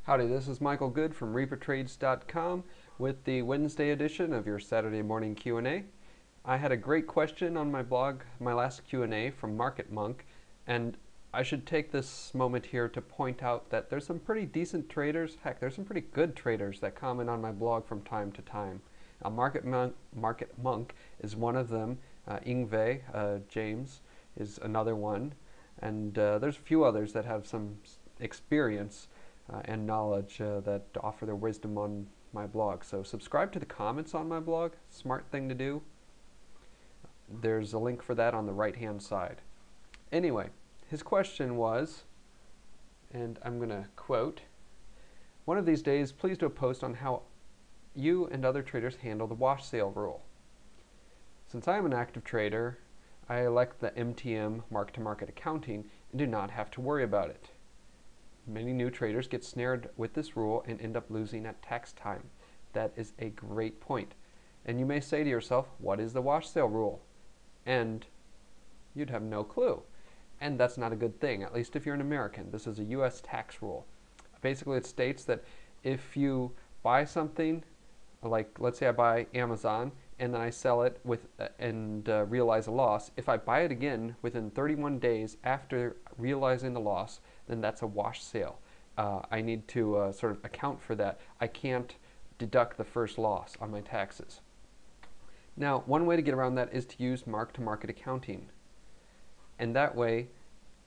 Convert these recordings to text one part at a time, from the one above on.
Howdy, this is Michael Good from ReaperTrades.com with the Wednesday edition of your Saturday morning Q&A. I had a great question on my blog, my last Q&A from Market Monk, and I should take this moment here to point out that there's some pretty decent traders, heck, there's some pretty good traders that comment on my blog from time to time. Market Monk is one of them. Ingve, James, is another one, and there's a few others that have some experience and knowledge that offer their wisdom on my blog. So subscribe to the comments on my blog, smart thing to do. There's a link for that on the right hand side. Anyway, his question was, and I'm going to quote, "One of these days, please do a post on how you and other traders handle the wash sale rule. Since I am an active trader, I elect the MTM mark-to-market accounting and do not have to worry about it. Many new traders get snared with this rule and end up losing at tax time. That is a great point. And you may say to yourself, what is the wash sale rule? And you'd have no clue. And that's not a good thing, at least if you're an American. This is a US tax rule. Basically, it states that if you buy something, like let's say I buy Amazon, and then I sell it and realize a loss. If I buy it again within 31 days after realizing the loss, then that's a wash sale. I need to sort of account for that. I can't deduct the first loss on my taxes. Now, one way to get around that is to use mark-to-market accounting. And that way,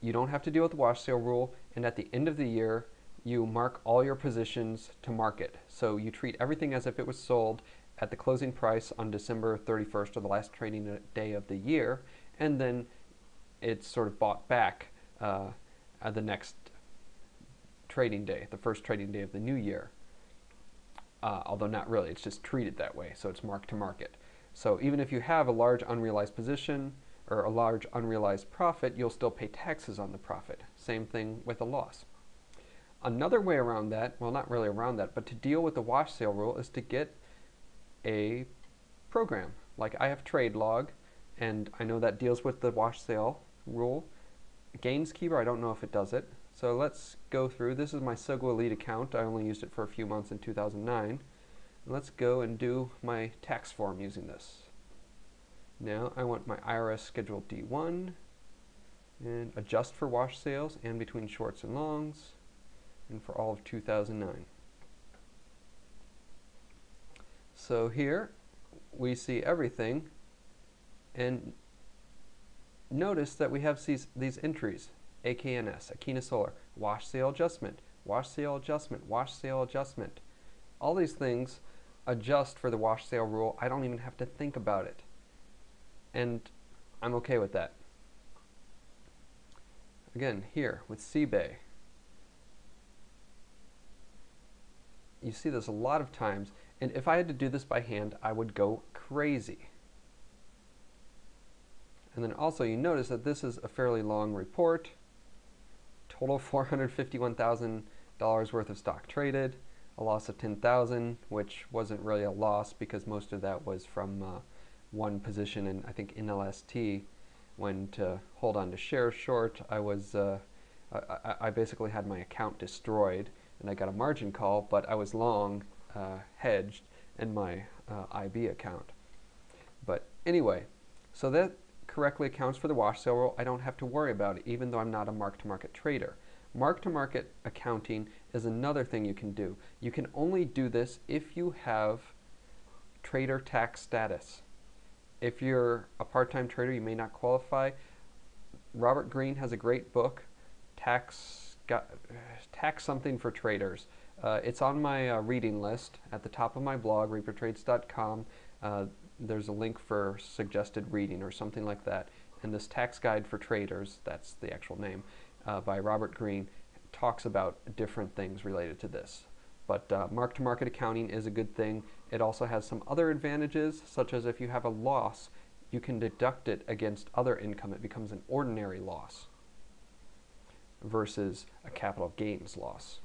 you don't have to deal with the wash sale rule, and at the end of the year, you mark all your positions to market. So you treat everything as if it was sold at the closing price on December 31st, or the last trading day of the year, and then it's sort of bought back at the next trading day, the first trading day of the new year. Although not really, it's just treated that way, so it's mark to market. So even if you have a large unrealized position or a large unrealized profit, you'll still pay taxes on the profit. Same thing with a loss. Another way around that, well, not really around that, but to deal with the wash sale rule is to get a program. Like I have TradeLog, and I know that deals with the wash sale rule. Gainskeeper, I don't know if it does it. So let's go through. This is my Sogo Elite account. I only used it for a few months in 2009. Let's go and do my tax form using this. Now I want my IRS Schedule D1 and adjust for wash sales and between shorts and longs and for all of 2009. So here we see everything, and notice that we have these entries, AKNS, Akina Solar, wash sale adjustment, wash sale adjustment, wash sale adjustment. All these things adjust for the wash sale rule. I don't even have to think about it. And I'm okay with that. Again, here with CBay, you see this a lot of times, and if I had to do this by hand, I would go crazy. And then also you notice that this is a fairly long report. Total $451,000 worth of stock traded, a loss of $10,000, which wasn't really a loss because most of that was from one position, and I think NLST, when to hold on to shares short, I basically had my account destroyed, and I got a margin call, but I was long hedged in my IB account. But anyway, so that correctly accounts for the wash sale rule. I don't have to worry about it, even though I'm not a mark-to-market trader. Mark-to-market accounting is another thing you can do. You can only do this if you have trader tax status. If you're a part-time trader, you may not qualify. Robert Greene has a great book, Tax Something for Traders. It's on my reading list at the top of my blog, ReaperTrades.com. There's a link for suggested reading or something like that. And this Tax Guide for Traders, that's the actual name, by Robert Greene, talks about different things related to this. But mark-to-market accounting is a good thing. It also has some other advantages, such as if you have a loss, you can deduct it against other income. It becomes an ordinary loss versus a capital gains loss.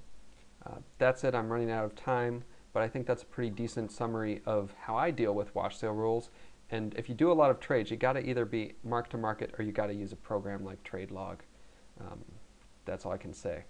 That's it. I'm running out of time, but I think that's a pretty decent summary of how I deal with wash sale rules. And if you do a lot of trades, you got to either be mark to market or you got to use a program like TradeLog. That's all I can say.